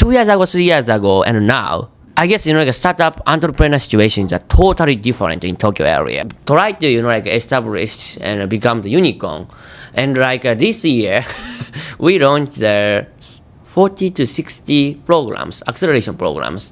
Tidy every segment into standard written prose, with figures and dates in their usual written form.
2 years ago, 3 years ago, and now, I guess, like a startup entrepreneur situations are totally different in Tokyo area. Try to, like establish and become the unicorn. And like this year, we launched the 40 to 60 programs, acceleration programs,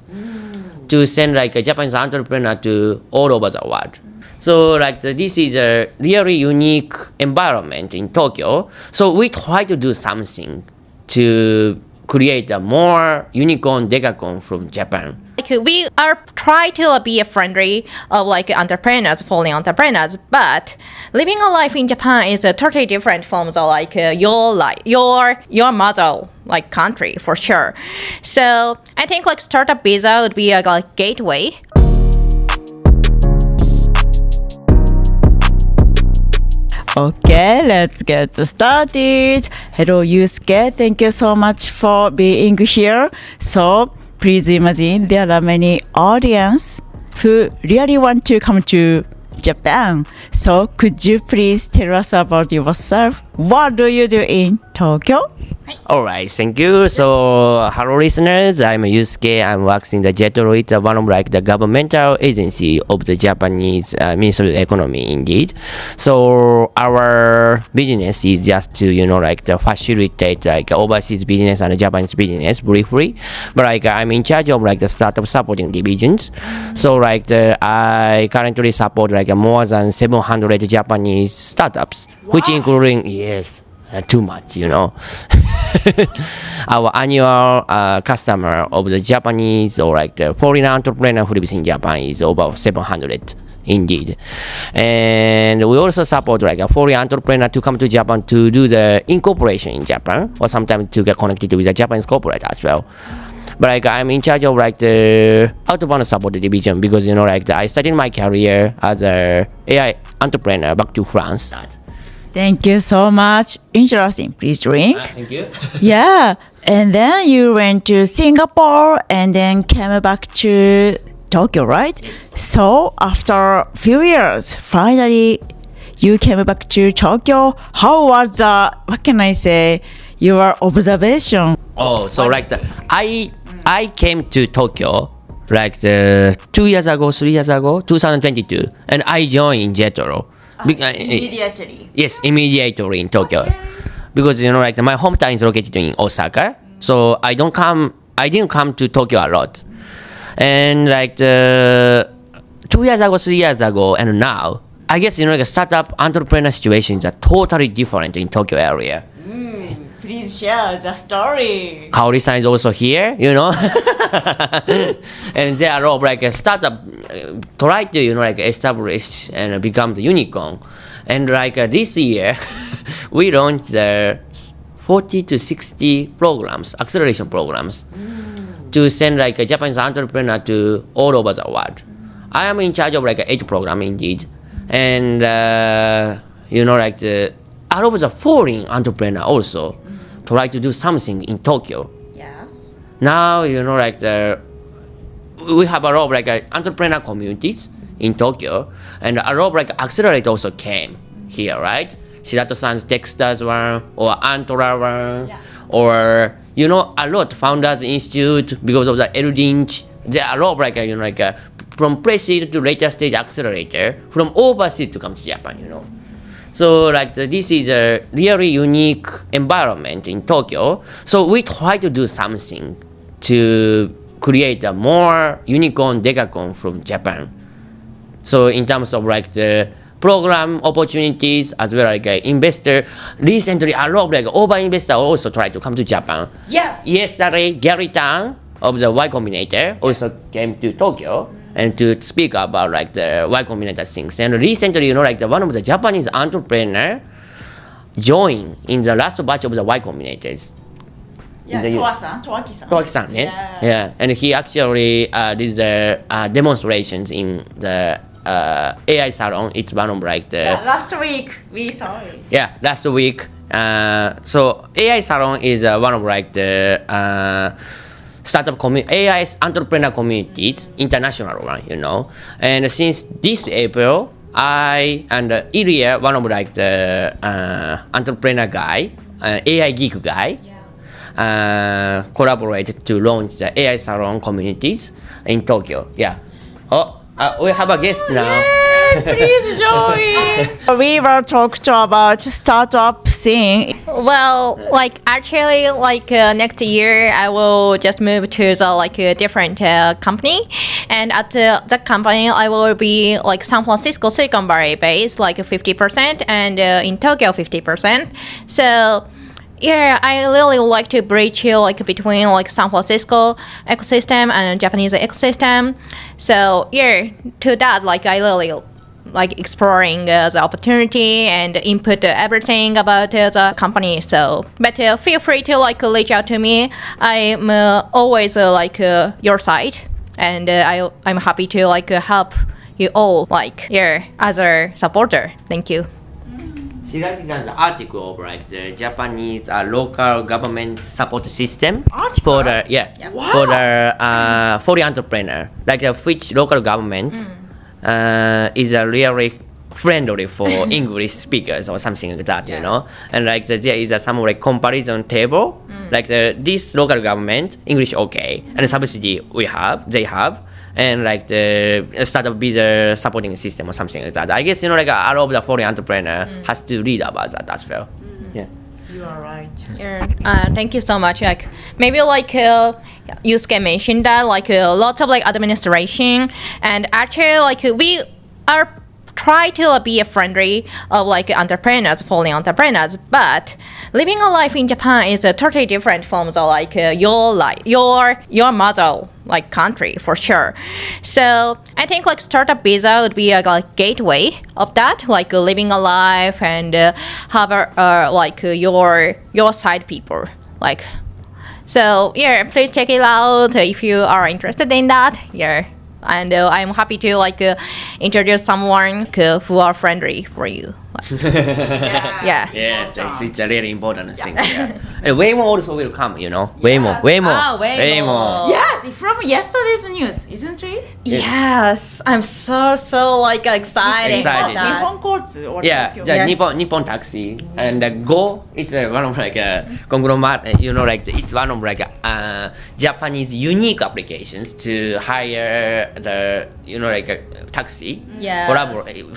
to send like a Japanese entrepreneur to all over the world. So like this is a really unique environment in Tokyo. So we try to do something to create a more unicorn decacorn from Japan. Like we are trying to be a friendly of like entrepreneurs, foreign entrepreneurs, but living a life in Japan is totally different from the like your mother like country for sure. So I think like startup visa would be a like gateway. Okay, let's get started. Hello, Yusuke. Thank you so much for being here. So, please imagine there are many audience who really want to come to Japan. So, could you please tell us about yourself? What do you do in Tokyo? Alright, thank you. So, hello listeners, I'm Yusuke. I'm working in the Jetro. It's one of like the governmental agency of the Japanese Ministry of Economy indeed. So, our business is just to, like the facilitate like overseas business and Japanese business briefly. But like I'm in charge of like the startup supporting divisions. So, like I currently support like more than 700 Japanese startups, which including, yes, too much, Our annual customer of the Japanese or like the foreign entrepreneur who lives in Japan is over 700 indeed. And we also support like a foreign entrepreneur to come to Japan to do the incorporation in Japan or sometimes to get connected with a Japanese corporate as well. But like I'm in charge of like the outbound support division because I started my career as a AI entrepreneur back to France. Thank you so much. Interesting. Please drink. Thank you. Yeah. And then you went to Singapore and then came back to Tokyo, right? So after a few years, finally you came back to Tokyo. How was what can I say, your observation? Oh, so like I came to Tokyo like 2 years ago, 3 years ago, 2022, and I joined Jetro. Immediately. Yes, immediately in Tokyo. Okay. Because like my hometown is located in Osaka, so I didn't come to Tokyo a lot. And like 2 years ago, 3 years ago, and now, I guess like startup entrepreneur situations are totally different in Tokyo area. Please share the story. Kaori-san is also here, and they are all like a startup, try to like establish and become the unicorn. And like this year, we launched the 40 to 60 programs, acceleration programs, to send like a Japanese entrepreneur to all over the world. I am in charge of like 8 program indeed, and like all of the foreign entrepreneur also try to do something in Tokyo. Yes. Now, like we have a lot of like entrepreneur communities in Tokyo, and a lot of like accelerate also came here, right? Shirato-san's Techstars one, or Antora one, or a lot Founders Institute because of the L-Lynch. There are a lot of like from pre-seed to later stage accelerator from overseas to come to Japan, So like this is a really unique environment in Tokyo. So we try to do something to create a more unicorn decacorn from Japan. So in terms of like the program opportunities as well as like investor, recently a lot of like over investor also try to come to Japan. Yes. Yesterday, Gary Tang of the Y Combinator also came to Tokyo and to speak about like the Y Combinator things. And recently, like one of the Japanese entrepreneur joined in the last batch of the Y Combinators. Yeah, Toaki-san, yeah. Yeah, and he actually did the demonstrations in the AI Salon. It's one of like the... Yeah, last week we saw it. Yeah, last week. So AI Salon is one of like the... startup AI entrepreneur communities, international one, And since this April, I and Ilya, one of like the entrepreneur guy, AI geek guy, collaborate to launch the AI Salon communities in Tokyo. Yeah. Oh, we have a guest now. Please join. We will talk about startup scene. Well, like actually, like next year, I will just move to the like a different company, and at the company, I will be like San Francisco Silicon Valley based, like 50%, and in Tokyo 50%. So. Yeah, I really would like to bridge like between like San Francisco ecosystem and Japanese ecosystem. So yeah, to that like I really like exploring the opportunity and input everything about the company. So, but feel free to like reach out to me. I'm always like your side, and I'm happy to like help you all like your other supporter. Thank you. She wrote down the article of like the Japanese local government support system for the for the entrepreneur, like which local government is really friendly for English speakers or something like that, you know. And like there is some like comparison table, like this local government English okay, and the subsidy they have. And like the startup visa supporting system or something like that. I guess you know like all of the foreign entrepreneur has to read about that as well. Yeah. You are right. Yeah, thank you so much. Like maybe like Yusuke mentioned that like lots of like administration, and actually like we are try to be a friendly of like entrepreneurs, foreign entrepreneurs, but living a life in Japan is totally different from the like your life, your mother like country for sure. So I think like startup visa would be a like gateway of that, like living a life and have like your side people like. So yeah, please check it out if you are interested in that. Yeah. And I'm happy to like introduce someone who are friendly for you. Yeah. Yeah, it's a really important thing. Yeah. And Waymo also will come, you know. Waymo. Waymo. Yes, from yesterday's news, isn't it? Yes, I'm so like excited about Excited. that. Nihon Kotsu or Yeah, Tokyo. the Yes. Nippon Taxi and the Go. It's one of like a conglomerate. You know, like it's one of like Japanese unique applications to hire the like a taxi. Yes.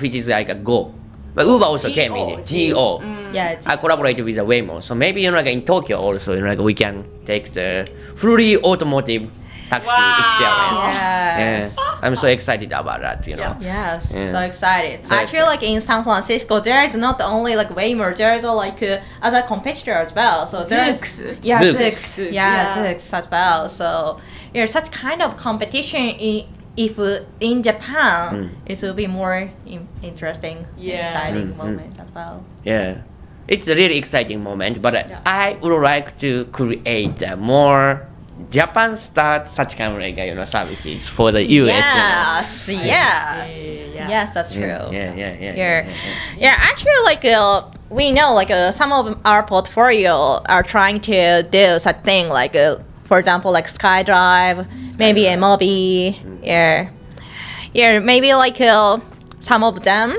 Which is like a Go. But Uber also came in. Go. Yeah. It's, I collaborated with the Waymo, so maybe like in Tokyo also, like we can take the fully automotive taxi experience. yes. Yeah, I'm so excited about that, you know. Yes, Yeah. so excited. So Actually, like in San Francisco, there is not only like Waymo, there is like other competitor as well. So there's Zoox. yeah, Zoox. Zoox, Yeah. Zoox as well. So there's such kind of competition if in Japan, it will be more interesting, Yes. exciting moment as well. Yeah, it's a really exciting moment, but I would like to create more Japan start such kind of like services for the US. Yes, yes, see, yeah. yes, that's true. Yeah. Actually, like we know, like some of our portfolio are trying to do such thing, like for example, like SkyDrive, maybe MOB, maybe like some of them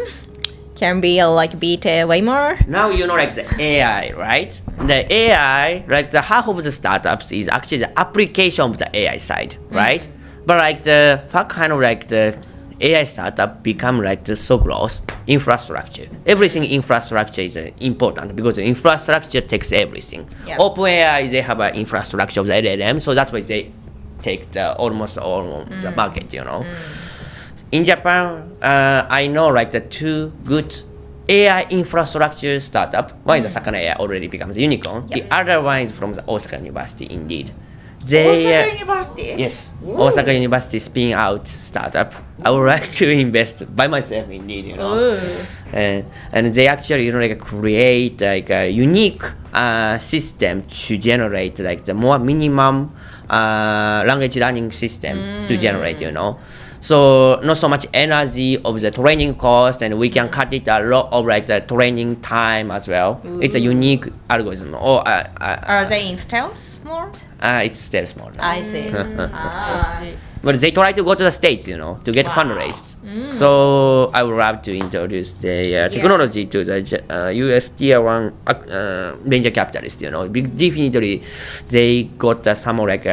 can be like beat way more. Now you know like the AI, right? The AI, like the half of the startups is actually the application of the AI side, right? But like the what kind of like the AI startup become like the so gross infrastructure. Everything infrastructure is important because the infrastructure takes everything. Yeah. OpenAI they have an infrastructure of the LLM, so that's why they take the almost all of the market, you know. In Japan, I know like the two good AI infrastructure startup. One is the Sakana AI already becomes a unicorn. Yep. The other one is from the Osaka University indeed. Osaka University? Yes, Osaka University spin out startup. I would like to invest by myself indeed, you know. And they actually like create like a unique system to generate like the more minimum language learning system to generate, you know. So not so much energy of the training cost, and we can cut it a lot of like the training time as well. It's a unique algorithm. Are they in stealth mode? It's still small. I see. But they try to go to the States, to get fundraised. So I would love to introduce the technology to the US tier 1 venture capitalists, Definitely they got some like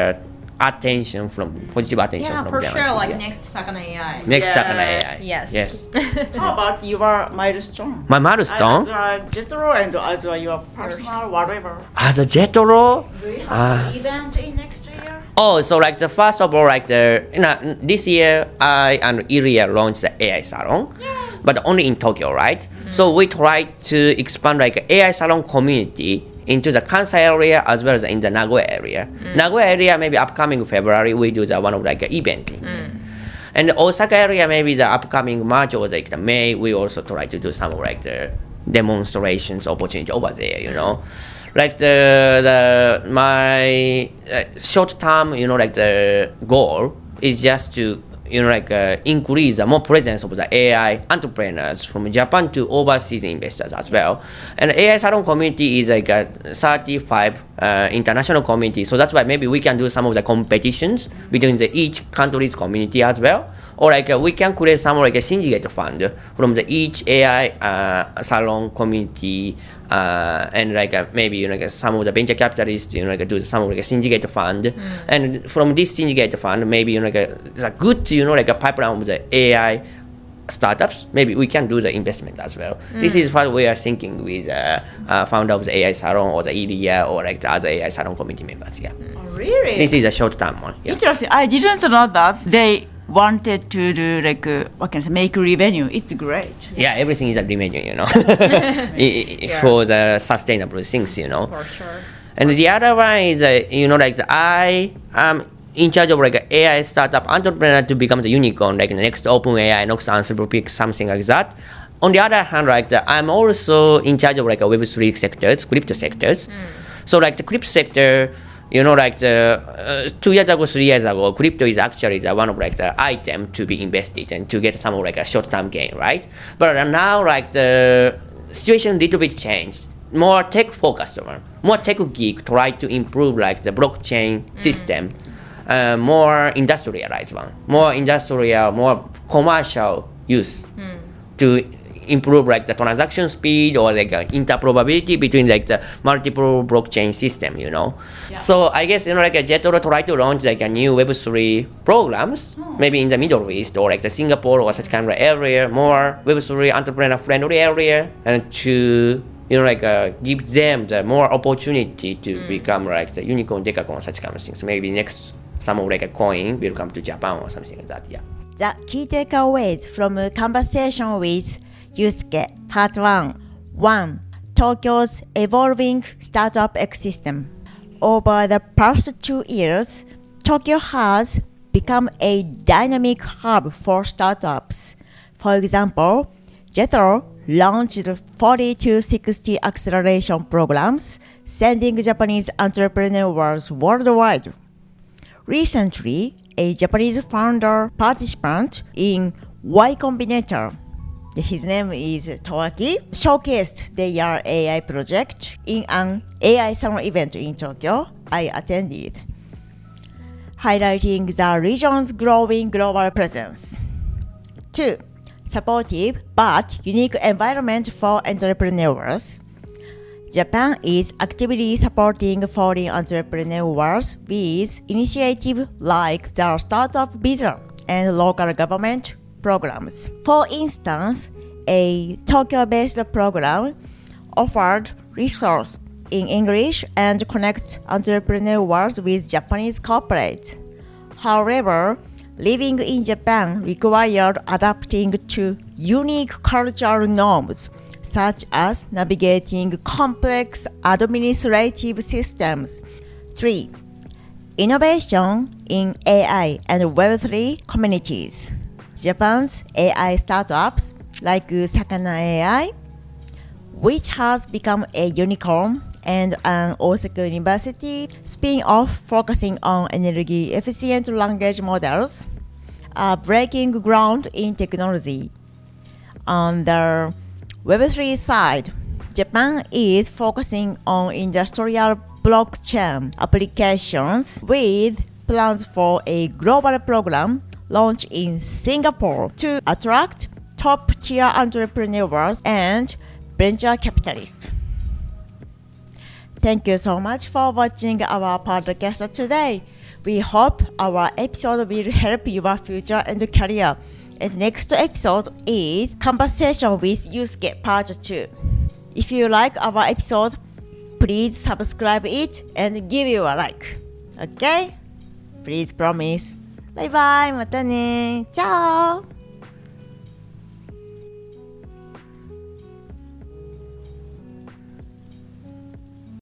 positive attention Yeah, from for them. sure. Like next Sakana AI. Next Sakana AI. Yes. How about your milestone? My milestone? As a Jetro and as your personal whatever. As a Jetro? Do you have an event in next year? Oh, so like the first of all, like this year, I and Ilya launched the AI Salon, but only in Tokyo, right? So we tried to expand like AI Salon community into the Kansai area as well as in the Nagoya area. Nagoya area maybe upcoming February we do the one of like event. And Osaka area maybe the upcoming March or like the May we also try to do some like the demonstrations opportunity over there, Like my short term, like the goal is just to increase more presence of the AI entrepreneurs from Japan to overseas investors as well. And AI Salon community is like a 35 international community, so that's why maybe we can do some of the competitions between each country's community as well. Or like we can create some like a syndicate fund from each AI salon community, and like maybe some of the venture capitalists do some like a syndicate fund, and from this syndicate fund maybe a good a pipeline of the AI startups. Maybe we can do the investment as well. This is what we are thinking with founder of the AI Salon or the Ilya or like the other AI Salon community members. Yeah. Oh, really? This is a short term one. Yeah. Interesting. I didn't know that they wanted to do like make revenue. It's great. Yeah, everything is a revenue, for the sustainable things, For sure. And the other one is, I am in charge of like AI startup entrepreneur to become the unicorn, like the next OpenAI, next Anthropic, something like that. On the other hand, I'm also in charge of like a Web3 sectors, crypto sectors. So like the crypto sector, 2 years ago, 3 years ago, crypto is actually one of like the item to be invested and to get some of like a short-term gain, right? But now like the situation little bit changed. More tech focused one, more tech geek try to improve like the blockchain system, more industrialized one, more industrial, more commercial use to improve like the transaction speed or like interprobability between like the multiple blockchain system, So I guess like Jetro try to launch like a new Web3 programs, maybe in the Middle East or like the Singapore or such kind of area, more Web3 entrepreneur friendly area, and to give them the more opportunity to become like the unicorn, decacorn, such kind of things. Maybe next some of like a coin will come to Japan or something like that. Yeah. The key takeaways from a conversation with Yusuke, Part 1. 1. Tokyo's evolving startup ecosystem. Over the past 2 years, Tokyo has become a dynamic hub for startups. For example, Jetro launched 40 to 60 acceleration programs, sending Japanese entrepreneurs worldwide. Recently, a Japanese founder participant in Y Combinator, his name is Toaki, showcased their AI project in an AI Salon event in Tokyo I attended, highlighting the region's growing global presence. 2. Supportive but unique environment for entrepreneurs. Japan is actively supporting foreign entrepreneurs with initiatives like the Startup Visa and local government programs. For instance, a Tokyo-based program offered resources in English and connects entrepreneurs with Japanese corporates. However, living in Japan required adapting to unique cultural norms, such as navigating complex administrative systems. 3. Innovation in AI and Web3 communities. Japan's AI startups like Sakana AI, which has become a unicorn, and an Osaka University spin-off focusing on energy-efficient language models, are breaking ground in technology. On the Web3 side, Japan is focusing on industrial blockchain applications with plans for a global program launched in Singapore to attract top-tier entrepreneurs and venture capitalists. Thank you so much for watching our podcast today. We hope our episode will help your future and career. And next episode is Conversation with Yusuke Part 2. If you like our episode, please subscribe it and give you a like. Okay? Please promise. バイバイ、またね。チャオ